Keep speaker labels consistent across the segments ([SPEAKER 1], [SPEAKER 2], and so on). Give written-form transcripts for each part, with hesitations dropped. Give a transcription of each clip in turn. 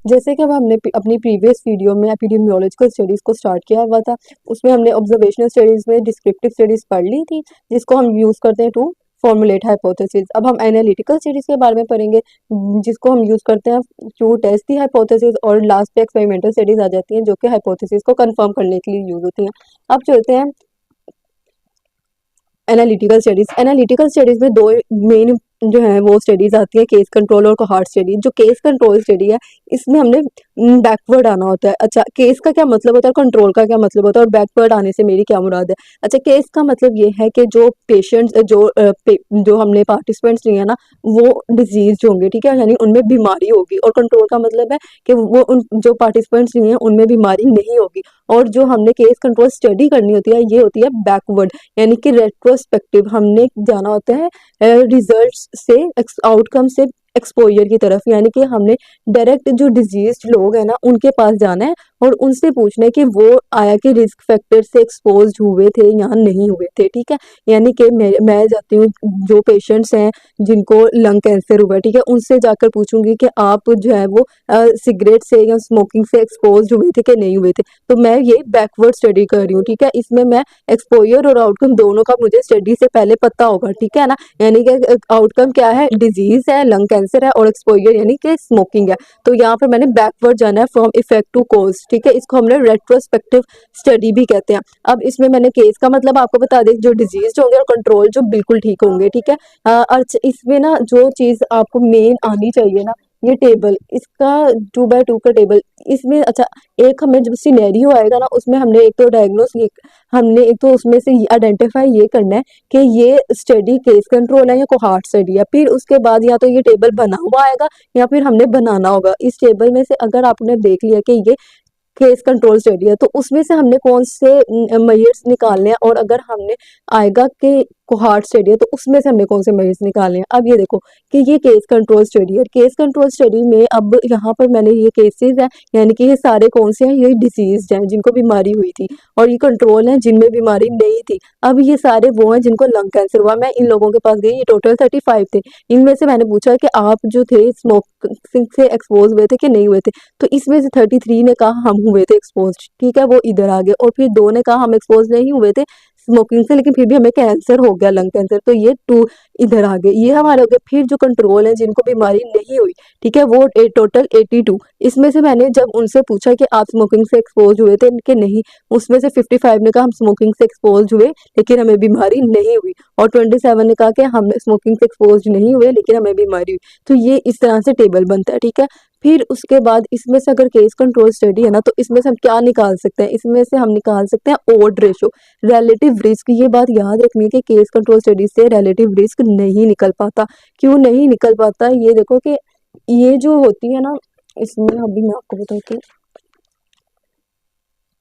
[SPEAKER 1] जैसे कि अब हमने अपनी प्रीवियस वीडियो में एपिडेमियोलॉजिकल स्टडीज़ को स्टार्ट किया हुआ था, उसमें हमने ऑब्जर्वेशनल स्टडीज़ में डिस्क्रिप्टिव स्टडीज़ पढ़ ली थी, जिसको हम यूज़ करते हैं टू फॉर्मुलेट हाइपोथेसिस। अब हम एनालिटिकल स्टडीज़ के बारे में पढ़ेंगे, जिसको हम यूज़ करते हैं टू टेस्ट दी हाइपोथेसिस, और लास्ट पे एक्सपेरिमेंटल स्टडीज़ आ जाती हैं जो कि हाइपोथेसिस को कंफर्म करने के लिए यूज़ होती हैं। अब चलते हैं एनालिटिकल स्टडीज़ में दो मेन जो है वो स्टडीज़ आती है, केस कंट्रोल और कोहॉर्ट स्टडी। जो केस कंट्रोल स्टडी है, इसमें हमने बैकवर्ड आना होता है। अच्छा, केस का क्या मतलब होता है, कंट्रोल का क्या मतलब होता है, और बैकवर्ड आने से मेरी क्या मुराद है। अच्छा, केस का मतलब ये है कि जो पेशेंट्स जो हमने पार्टिसिपेंट्स लिए हैं ना, वो डिजीज होंगे, ठीक है, यानी उनमें बीमारी होगी। और कंट्रोल का मतलब है कि वो उन जो पार्टिसिपेंट्स लिए हैं उनमें बीमारी नहीं होगी। और जो हमने केस कंट्रोल स्टडी करनी होती है, ये होती है बैकवर्ड, यानी कि रेट्रोस्पेक्टिव। हमने जाना होता है रिजल्ट्स से, आउटकम से एक्सपोजर की तरफ, यानी कि हमने डायरेक्ट जो डिजीज लोग हैं ना उनके पास जाना है और उनसे पूछना है कि वो आया कि रिस्क फैक्टर से एक्सपोज हुए थे या नहीं हुए थे, ठीक है। यानी कि मैं जाती हूँ, जो पेशेंट्स हैं जिनको लंग कैंसर हुआ है, ठीक है, उनसे जाकर पूछूंगी कि आप जो है वो सिगरेट से या स्मोकिंग से एक्सपोज हुए थे कि नहीं हुए थे। तो मैं ये बैकवर्ड स्टडी कर रही हूँ, ठीक है। इसमें मैं एक्सपोजर और आउटकम दोनों का मुझे स्टडी से पहले पता होगा, ठीक है ना। यानी कि आउटकम क्या है, डिजीज है, लंग कैंसर है, और एक्सपोजर यानी कि स्मोकिंग है। तो यहाँ पर मैंने बैकवर्ड जाना है, फ्रॉम इफेक्ट टू कॉज, ठीक है। इसको हमने रेट्रोस्पेक्टिव स्टडी भी कहते हैं। अब इसमें मैंने केस का मतलब आपको बता दें, जो डिजीज होंगे, और कंट्रोल जो बिल्कुल ठीक होंगे, ठीक है। अच्छा, इसमें ना जो चीज आपको मेन आनी चाहिए ना, ये टेबल, इसका 2x2 का टेबल, इसमें अच्छा, एक हमें जब सिनेरियो आएगा ना, उसमें हमने एक तो डायग्नोस, हमने एक तो उसमें से आइडेंटिफाई ये करना है कि ये स्टडी केस कंट्रोल है या कोहार्ट स्टडी है। फिर उसके बाद या तो ये टेबल बना हुआ आएगा या फिर हमने बनाना होगा। इस टेबल में से अगर आपने देख लिया कि ये केस कंट्रोल स्टडी है, तो उसमें से हमने कौन से मेजर्स निकालने हैं, और अगर हमने आएगा कि कोहार्ट स्टडी है, तो उसमें से हमने कौन से मेजर्स निकालने हैं। अब ये देखो कि ये केस कंट्रोल स्टडी है। केस कंट्रोल स्टडी में अब यहाँ पर मैंने ये केसेस हैं, यानी कि ये सारे कौन से हैं, ये डिसीज हैं जिनको बीमारी हुई थी, और ये कंट्रोल हैं जिनमें बीमारी नहीं थी। अब ये सारे वो हैं जिनको लंग कैंसर हुआ। मैं इन लोगों के पास गई, ये टोटल 35 थे। इनमें से मैंने पूछा कि आप जो थे स्मोकिंग से एक्सपोज हुए थे कि नहीं हुए थे, तो इसमें से 33 ने कहा हम हुए थे एक्सपोज, ठीक है, वो इधर आ गए। और फिर 2 ने कहा हम एक्सपोज नहीं हुए थे स्मोकिंग से, लेकिन फिर भी हमें कैंसर हो गया, लंग कैंसर, तो ये 2 इधर आ गए, ये हमारे हो गए। फिर जो कंट्रोल है जिनको बीमारी नहीं हुई, ठीक है, वो टोटल 82। इसमें से मैंने जब उनसे पूछा कि आप स्मोकिंग से एक्सपोज हुए थे कि नहीं, उसमें से 55 ने कहा हम स्मोकिंग से एक्सपोज हुए लेकिन हमें बीमारी नहीं हुई, और 27 ने कहा कि हम स्मोकिंग से एक्सपोज नहीं हुए लेकिन हमें बीमारी हुई। तो ये इस तरह से टेबल बनता है, ठीक है। फिर उसके बाद इसमें से अगर केस कंट्रोल स्टडी है ना, तो इसमें से हम क्या निकाल सकते हैं, इसमें से हम निकाल सकते हैं ओड रेशो, रिलेटिव रिस्क। ये बात याद रखनी है कि केस कंट्रोल स्टडी से रिलेटिव रिस्क नहीं निकल पाता। क्यों नहीं निकल पाता, ये देखो कि ये जो होती है ना, इसमें अभी मैं आपको बताती हूँ।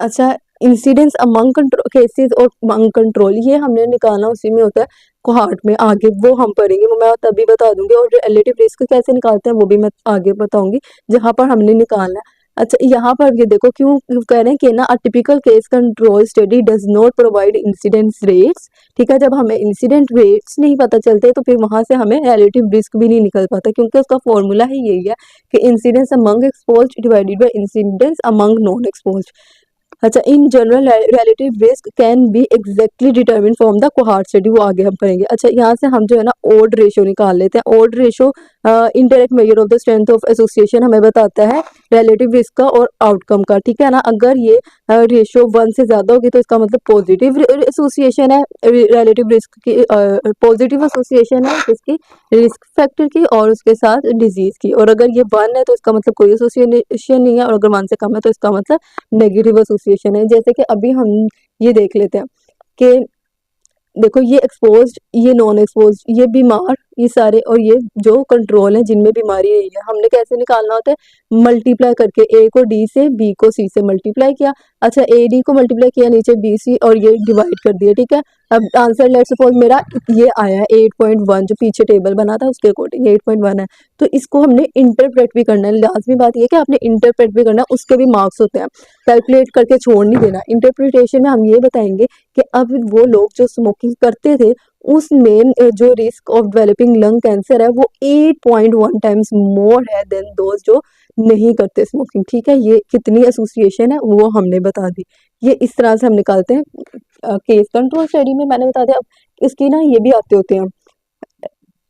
[SPEAKER 1] अच्छा, इंसिडेंस अमंग केसेस और अमंग कंट्रोल, ये हमने निकालना उसी में होता है, कोहार्ट में। आगे वो हम पढ़ेंगे, वो मैं तभी बता दूंगी। और रिलेटिव रिस्क कैसे निकालते हैं वो भी मैं आगे बताऊंगी, जहां पर हमने निकालना है। अच्छा, यहाँ पर ये देखो क्यों कह रहे हैं कि ना, a typical case control study does not provide incidence rates, ठीक है। जब हमें इंसिडेंट रेट्स नहीं पता चलते, तो फिर वहां से हमें रिलेटिव रिस्क भी नहीं निकल पाता, क्योंकि उसका फॉर्मूला ही यही है कि incidence among exposed divided by incidence among non exposed. अच्छा, in general relative risk can be exactly determine from the cohort study, वो आगे हम पढ़ेंगे। अच्छा, यहाँ से हम जो है ना ओड रेशो निकाल लेते हैं। Odd ratio indirect measure of the strength of association हमें बताता है रिलेटिव रिस्क का और आउटकम का, ठीक है ना। अगर ये रेशो 1 से ज्यादा होगी तो इसका मतलब पॉजिटिव एसोसिएशन है, रिलेटिव रिस्क की पॉजिटिव एसोसिएशन है इसकी रिस्क फैक्टर की और उसके साथ डिजीज की। और अगर ये 1 है तो इसका मतलब कोई एसोसिएशन नहीं है, और अगर 1 से कम है तो इसका मतलब नेगेटिव एसोसिएशन है। जैसे कि अभी हम ये देख लेते हैं कि देखो, ये एक्सपोज्ड, ये नॉन एक्सपोज्ड, ये बीमार, ये सारे, और ये जो कंट्रोल है जिनमें बीमारी नहीं है। हमने कैसे निकालना होता है, मल्टीप्लाई करके, ए को डी से, बी को सी से मल्टीप्लाई किया। अच्छा, ए डी को मल्टीप्लाई किया, नीचे बी सी, और ये डिवाइड कर दिया, ठीक है। अब आंसर लेट सपोज मेरा ये आया है 8.1, जो पीछे टेबल बना था उसके अकॉर्डिंग 8.1 है। तो इसको हमने इंटरप्रेट भी करना है। लाजमी बात यह कि आपने इंटरप्रेट भी करना है, उसके भी मार्क्स होते हैं, कैलकुलेट करके छोड़ नहीं देना। इंटरप्रिटेशन में हम ये बताएंगे कि अब वो लोग जो स्मोकिंग करते थे उसमें जो risk of developing lung cancer है वो 8.1 टाइम्स मोर है देन दोज जो नहीं करते स्मोकिंग। ठीक है, ये कितनी एसोसिएशन है वो हमने बता दी। ये इस तरह से हम निकालते हैं केस कंट्रोल स्टडी में, मैंने बता दिया। अब इसकी ना ये भी आते होते हैं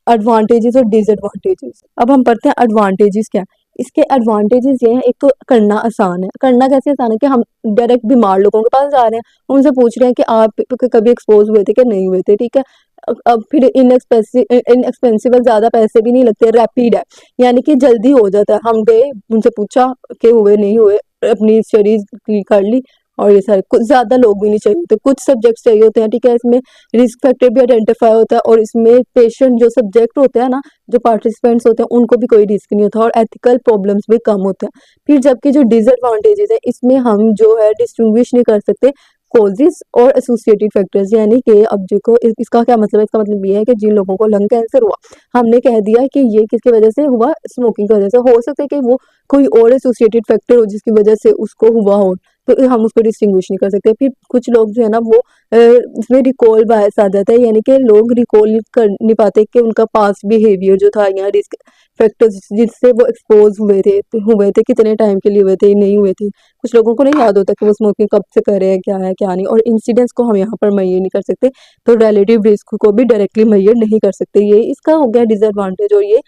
[SPEAKER 1] एडवांटेजेस और डिसएडवांटेजेस। अब हम पढ़ते हैं एडवांटेजेस क्या है। इसके एडवांटेजेस ये हैं, एक तो करना आसान है। करना कैसे आसान है कि हम डायरेक्ट बीमार लोगों के पास जा रहे हैं, उनसे पूछ रहे हैं कि आप कभी एक्सपोज हुए थे कि नहीं हुए थे। ठीक है, अब फिर इनएक्सपेंसिव ज़्यादा पैसे भी नहीं लगते, रैपिड है, यानी कि जल्दी हो जाता है। हम गए, उनसे पूछा कि हुए नहीं हुए, अपनी स्टडीज कर ली, और ये सारे कुछ ज़्यादा लोग भी नहीं चाहिए होते, कुछ सब्जेक्ट्स चाहिए होते हैं। ठीक है, इसमें रिस्क फैक्टर भी आइडेंटिफाई होता है, और इसमें पेशेंट जो सब्जेक्ट होते हैं ना, जो पार्टिसिपेंट्स होते हैं, उनको भी कोई रिस्क नहीं होता, और एथिकल प्रॉब्लम्स भी कम होते हैं। फिर जबकि जो डिसएडवांटेजेस है, इसमें हम जो है डिस्टिंग्विश नहीं कर सकते कॉजेज और एसोसिएटेड फैक्टर्स, यानी कि अब देखो इसका क्या मतलब है। इसका मतलब ये है कि जिन लोगों को लंग कैंसर हुआ, हमने कह दिया कि ये किसकी वजह से हुआ, स्मोकिंग की वजह से। हो सकता है कि वो कोई और एसोसिएटेड फैक्टर हो जिसकी वजह से उसको हुआ हो, तो हम उसको डिस्टिंग्विश नहीं कर सकते। फिर कुछ लोग जो है ना वो इसमें रिकॉल बायस आ जाता है, यानी कि लोग रिकॉल कर नहीं पाते कि उनका पास्ट बिहेवियर जो था या रिस्क फैक्टर्स जिससे वो एक्सपोज हुए थे कितने टाइम के लिए हुए थे, नहीं हुए थे। कुछ लोगों को नहीं याद होता कि वो स्मोकिंग कब से कर रहे हैं, क्या है क्या नहीं, और इंसिडेंट्स को हम यहाँ पर मेजर नहीं कर सकते, तो रिलेटिव रिस्क को भी डायरेक्टली मेजर नहीं कर सकते। ये इसका हो गया डिसएडवांटेज, और ये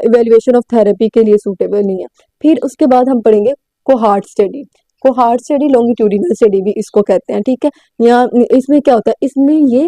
[SPEAKER 1] इवेल्युएशन ऑफ थेरेपी के लिए सूटेबल नहीं है। फिर उसके बाद हम पढ़ेंगे cohort study. Cohort study longitudinal study भी इसको कहते हैं। ठीक है, यहाँ इसमें क्या होता है, इसमें ये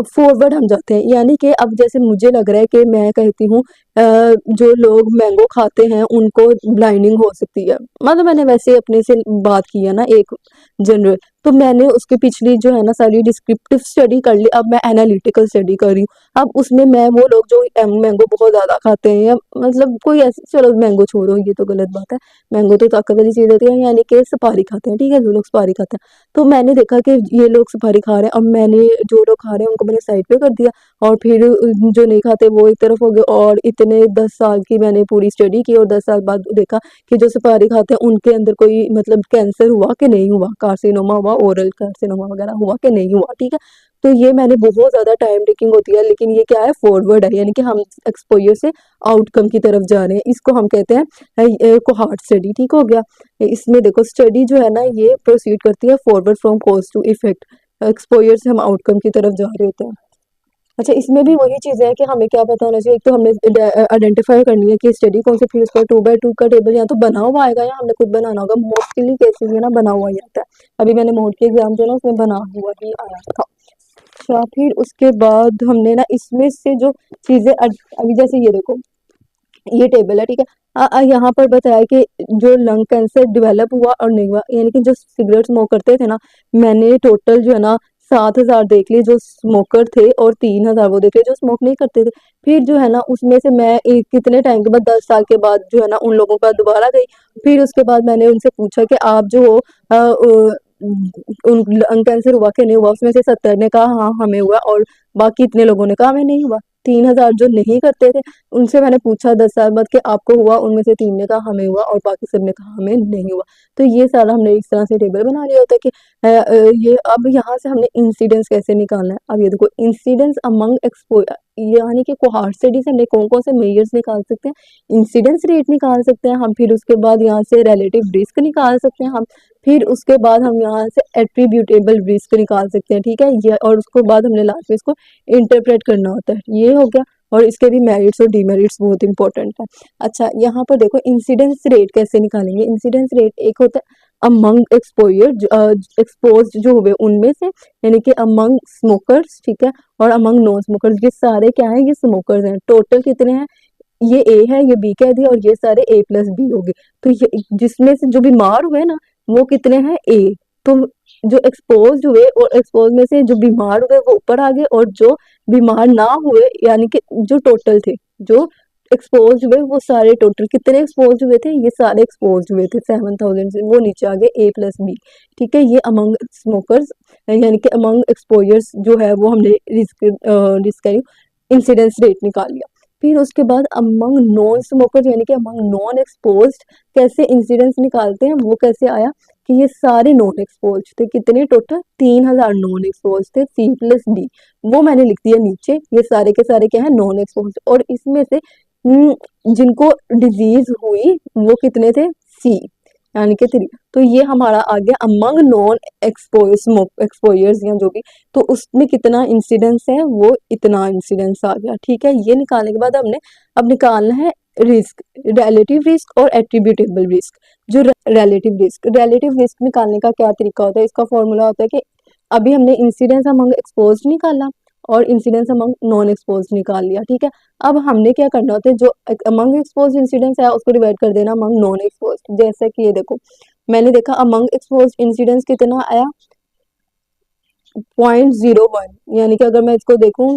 [SPEAKER 1] फॉरवर्ड हम जाते हैं, यानी कि अब जैसे मुझे लग रहा है कि मैं कहती हूँ जो लोग मैंगो खाते हैं उनको ब्लाइंडिंग हो सकती है, मतलब मैंने वैसे अपने से बात की है ना एक जनरल, तो मैंने उसकी पिछली जो है ना सारी डिस्क्रिप्टिव स्टडी कर ली, अब मैं एनालिटिकल स्टडी कर रही हूँ। अब उसमें मैं वो लोग जो मैंगो बहुत ज़्यादा खाते हैं, या मतलब कोई ऐसे, चलो मैंगो छोड़ो ये तो गलत बात है, मैंगो तो ताकत वाली चीज़ होती है, यानी कि सुपारी खाते हैं। ठीक है, जो लोग सुपारी खाते हैं, तो मैंने देखा कि ये लोग सुपारी खा रहे हैं, अब मैंने जो लोग खा रहे हैं उनको मैंने साइड पे कर दिया, और फिर जो नहीं खाते वो एक तरफ हो गए, और इतने 10 साल की मैंने पूरी स्टडी की, और 10 साल बाद देखा कि जो सुपारी खाते हैं उनके अंदर कोई मतलब कैंसर हुआ कि नहीं हुआ, कार्सिनोमा हुआ, ओरल कार्सिनोमा वगैरह हुआ कि नहीं हुआ। ठीक है, तो ये मैंने बहुत ज़्यादा टाइम टेकिंग होती है, लेकिन ये क्या है, फॉरवर्ड है, यानी कि हम एक्सपोजर से आउटकम की तरफ जा रहे हैं। इसको हम कहते हैं कोहार्ट स्टडी। ठीक हो गया, इसमें देखो स्टडी जो है ना ये प्रोसीड करती है forward from cause to effect, exposure से हम आउटकम की तरफ जा रहे होते हैं। अच्छा, इसमें भी वही चीज़ें हैं कि हमें क्या पता होना चाहिए, एक तो हमने आइडेंटिफाई करनी है कि स्टडी कौन सी, फिर उसका 2x2 का टेबल या तो बना हुआ आएगा या हमने खुद बनाना होगा। मोस्टली केसेस में ना बना हुआ ही आता है, अभी मैंने मोड के एग्जाम जो ना उसमें बना हुआ ही आया था। अच्छा, फिर उसके बाद हमने ना इसमें से जो चीज़ें अभी जैसे ये देखो, ये टेबल है। ठीक है, यहाँ पर बताया कि जो लंग कैंसर डेवलप हुआ और नहीं हुआ, यानी कि जो सिगरेट स्मोक करते थे ना, मैंने टोटल जो है ना 7,000 देख लिए जो स्मोकर थे, और 3,000 वो देख लिए जो स्मोक नहीं करते थे। फिर जो है ना उसमें से मैं कितने टाइम के बाद, 10 साल के बाद जो है ना उन लोगों का दोबारा गई। फिर उसके बाद मैंने उनसे पूछा कि आप जो हो उन लंग कैंसर हुआ कि नहीं हुआ, उसमें से 70 ने कहा हाँ हमें हुआ, और बाकी इतने लोगों ने कहा हमें नहीं हुआ। 3,000 जो नहीं करते थे उनसे मैंने पूछा 10 साल बाद कि आपको हुआ, उनमें से 3 ने कहा हमें हुआ, और बाकी सब ने कहा हमें नहीं हुआ। तो ये सारा हमने इस तरह से टेबल बना लिया होता है कि ये अब यहाँ से हमने इंसिडेंस कैसे निकालना है। अब ये देखो, इंसिडेंस अमंग एक्सपो, यानी कि कोहार्ट स्टडी से हमने कौन कौन से मेजर्स निकाल सकते हैं, इंसिडेंस रेट निकाल सकते हैं हम, फिर उसके बाद यहाँ से रिलेटिव रिस्क निकाल सकते हैं हम, फिर उसके बाद हम यहाँ से एट्रीब्यूटेबल रिस्क निकाल सकते हैं। ठीक है, ये, और उसके बाद हमने लास्ट में इसको इंटरप्रेट करना होता है। ये हो गया, और इसके भी मेरिट्स और डीमेरिट्स बहुत इंपॉर्टेंट है। अच्छा, यहाँ पर देखो इंसिडेंस रेट कैसे निकालेंगे। इंसिडेंस रेट एक होता है अमंग एक्सपोज जो हुए उनमें से, यानी कि अमंग स्मोकर्स। ठीक है, और अमंग नॉन स्मोकर्स, ये सारे क्या है, ये स्मोकर्स हैं। टोटल कितने हैं, ये ए है, ये बी कह दिया, और ये सारे ए प्लस बी हो गए। तो ये जिसमें से जो बीमार हुए ना वो कितने हैं, ए। तो जो एक्सपोज हुए और एक्सपोज में से जो बीमार हुए वो ऊपर आ गए, और जो बीमार ना हुए यानी कि जो टोटल थे, जो एक्सपोज हुए वो सारे टोटल कितने एक्सपोज हुए थे, ये सारे एक्सपोज हुए थे 7,000 से, वो नीचे आ गए ए प्लस बी। ठीक है, ये अमंग स्मोकर्स, यानी कि अमंग एक्सपोजर्स जो है वो हमने रिस्क इंसिडेंस रेट निकाल लिया। फिर उसके बाद अमंग नॉन स्मोकर, यानी कि अमंग नॉन एक्सपोज्ड कैसे इंसिडेंस निकालते हैं, वो कैसे आया, कि ये सारे नॉन एक्सपोज थे। कितने टोटल? 3000 नॉन एक्सपोज थे, C+D। वो मैंने लिख दिया नीचे, ये सारे के सारे क्या है? Non expose. और इसमें से जिनको डिजीज हुई वो कितने थे? C, यानी कि 3। तो ये हमारा आ गया अमंग नॉन एक्सपोजर्स या जो भी, तो उसमें कितना इंसिडेंस है? वो इतना इंसिडेंस आ गया। ठीक है, ये निकालने के बाद हमने अब निकालना है रिस्क, रिलेटिव रिस्क और एट्रीब्यूटेबल रिस्क। जो रिलेटिव रिस्क निकालने का क्या तरीका होता है? इसका फॉर्मूला होता है कि अभी हमने इंसिडेंस अमंग एक्सपोज निकाला और इंसिडेंस अमंग नॉन एक्सपोज निकाल लिया। ठीक है, अब हमने क्या करना होता है? जो अमंग एक्सपोज इंसिडेंस है उसको डिवाइड कर देना अमंग नॉन एक्सपोज। जैसे कि ये देखो, मैंने देखा अमंग एक्सपोज इंसिडेंस कितना आया? 0.01, यानी कि अगर मैं इसको देखूं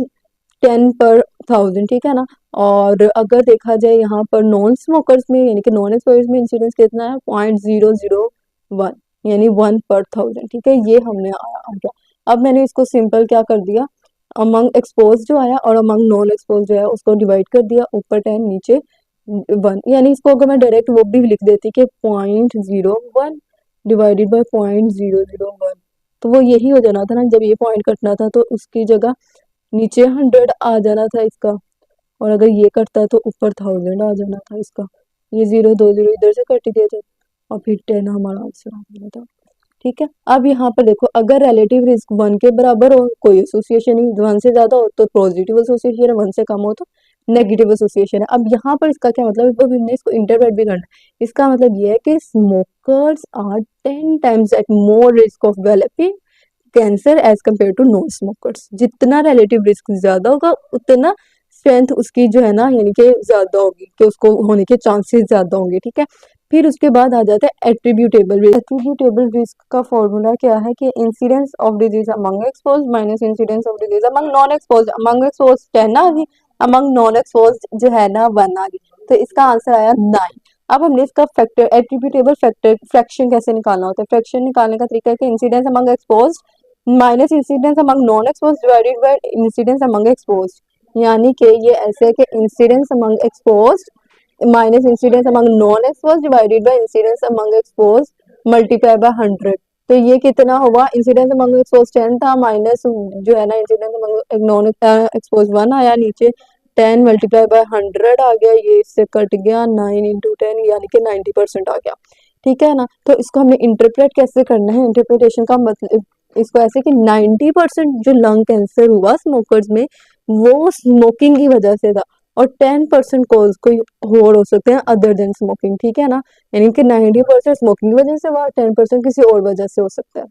[SPEAKER 1] 10/1000, ठीक है ना। और अगर देखा जाए यहाँ पर नॉन स्मोकर्स में यानी कि नॉन एक्सपोजर्स में इंसिडेंस कितना है? 0.001, यानी 1/1000। ठीक है, ये हमने आ गया। अब मैंने इसको सिंपल क्या कर दिया, अमंग एक्सपोज जो आया और अमंग नॉन एक्सपोज जो है उसको डिवाइड कर दिया, ऊपर 10 नीचे 1। यानी इसको अगर मैं डायरेक्ट वो भी लिख देती कि 0.01 डिवाइडेड बाय 0.001, तो वो यही हो जाना था ना। जब ये पॉइंट कटना था तो उसकी जगह नीचे 100 आ जाना था इसका, और अगर ये कटता तो ऊपर 1000 आ जाना था इसका। ये 0 2 0 इधर से कट गए थे और फिर 10 हमारा आंसर आ जाना था। ठीक है, अब यहाँ पर देखो, अगर रिलेटिव रिस्क 1 के बराबर हो कोई एसोसिएशन नहीं, 1 से ज्यादा हो तो पॉजिटिव एसोसिएशन है, 1 से कम हो तो नेगेटिव एसोसिएशन है। अब यहाँ पर इसका क्या मतलब है? अब हमने इसको इंटरप्रेट भी करना है। इसका मतलब ये है कि smokers are 10 times at more risk of developing cancer as compare to non smokers. जितना रिलेटिव रिस्क ज्यादा होगा उतना स्ट्रेंथ उसकी जो है ना, यानी कि ज्यादा होगी, कि उसको होने के चांसेस ज्यादा होंगे। ठीक है, फिर उसके बाद आ जाता है एट्रीब्यूटेबल रिस्क। एट्रीब्यूटेबल रिस्क का फॉर्मूला क्या है कि incidence of disease among expose minus incidence of disease among non expose. Among expose 10 आ गई, अमंग नॉन एक्सपोज जो है ना 1 आ गई, तो इसका आंसर आया 9। अब हमने इसका फैक्टर एट्रीब्यूटेबल फैक्टर फ्रैक्शन कैसे निकालना होता है? फ्रैक्शन निकालने का तरीका है कि incidence among expose minus incidence among non expose divided by incidence among expose. यानी कि ये ऐसे है कि incidence among expose minus incidence among non expose divided by incidence among expose multiply by 100। तो ये कितना हुआ? इंसिडेंस अमंग एक्सपोज 10 था, माइनस जो है ना इंसिडेंस अमंग नॉन एक्सपोज 1 आया, नीचे 10 मल्टीप्लाई बाय 100 आ गया, ये इससे कट गया 9 इंटू 10, यानी कि 90% आ गया। ठीक है ना, तो इसको हमें इंटरप्रेट कैसे करना है? इंटरप्रिटेशन का मतलब इसको ऐसे कि 90% जो लंग कैंसर हुआ स्मोकर्स में वो स्मोकिंग की वजह से था, और 10% कॉज कोई और हो सकते हैं अदर देन स्मोकिंग। ठीक है ना, यानी कि 90% स्मोकिंग की वजह से हुआ, 10% किसी और वजह से हो सकता है।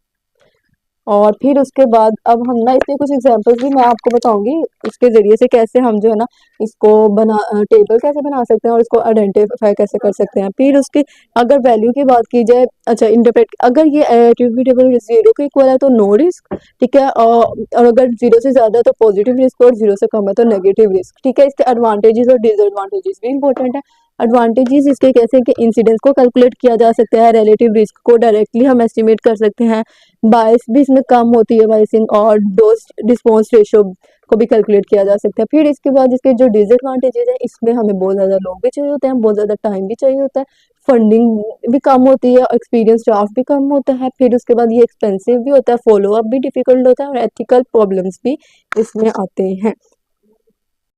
[SPEAKER 1] और फिर उसके बाद अब हम ना इसके कुछ एग्जांपल्स भी मैं आपको बताऊंगी, उसके जरिए से कैसे हम जो है ना इसको बना टेबल कैसे बना सकते हैं और इसको आइडेंटिफाई कैसे कर सकते हैं। फिर उसके अगर वैल्यू की बात की जाए, अच्छा इंटरप्रेट, अगर ये एट्रीब्यूटेबल 0 के इक्वल है तो नो रिस्क। ठीक है, और अगर 0 से ज्यादा है तो पॉजिटिव रिस्क, और 0 से कम है तो नेगेटिव रिस्क। ठीक है, इसके एडवांटेजेस और डिसएडवांटेजेस भी इंपॉर्टेंट है। एडवांटेजेस इसके कैसे कि इंसिडेंस को कैलकुलेट किया जा सकता है, रिलेटिव रिस्क को डायरेक्टली हम एस्टिमेट कर सकते हैं, बायस भी इसमें कम होती है बायसिंग, और डोज रिस्पॉन्स रेशो को भी कैलकुलेट किया जा सकता है। फिर इसके बाद इसके जो डिसएडवांटेजेस है, इसमें हमें बहुत ज़्यादा लोग भी चाहिए होते हैं, बहुत ज़्यादा टाइम भी चाहिए होता है, फंडिंग भी कम होती है, एक्सपीरियंस स्टाफ भी कम होता है। फिर उसके बाद ये एक्सपेंसिव भी होता है, फॉलो अप भी डिफिकल्ट होता है, और एथिकल प्रॉब्लम्स भी इसमें आते हैं।